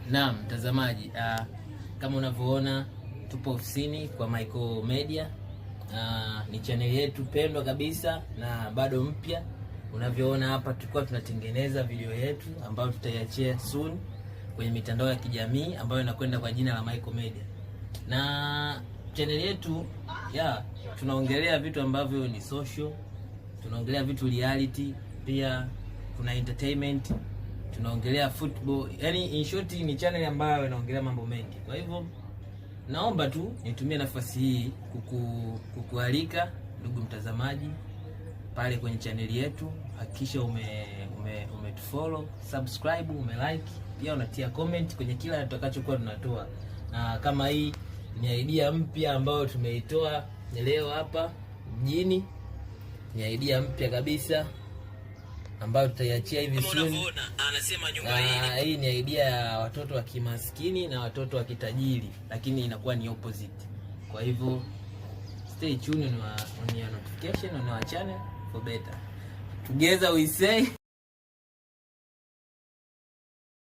Naam mtazamaji, kama unavyoona tupo ofisini kwa Michael Media. Ni channel yetu pendwa kabisa na bado mpya. Unavyoona hapa, tulikuwa tunatengeneza video yetu ambayo tutaiachia soon kwenye mitandao ya kijamii ambayo inakwenda kwa jina la Michael Media. Na channel yetu tunaongelea vitu ambavyo ni social, tunaongelea vitu reality, pia kuna entertainment, tunaongelea football. Yani in short ni channel ambayo inaongelea mambo mengi. Kwa hivyo naomba tu nitumie nafasi hii kukualika ndugu mtazamaji pale kwenye channel yetu. Hakikisha umetufollow, subscribe, umelike, pia unatia comment kwenye kila tutakachokuwa tunatoa. Na kama hii ni idea mpya ambayo tumeitoa leo hapa mjini, ni idea mpya kabisa ambayo tutaiachia hivi soon. Anasema nyumba hii ni idea ya watoto wa kimaskini na watoto wa kitajiri, lakini inakuwa ni opposite. Kwa hivyo stay tuned on your notification on our channel for better. Together we say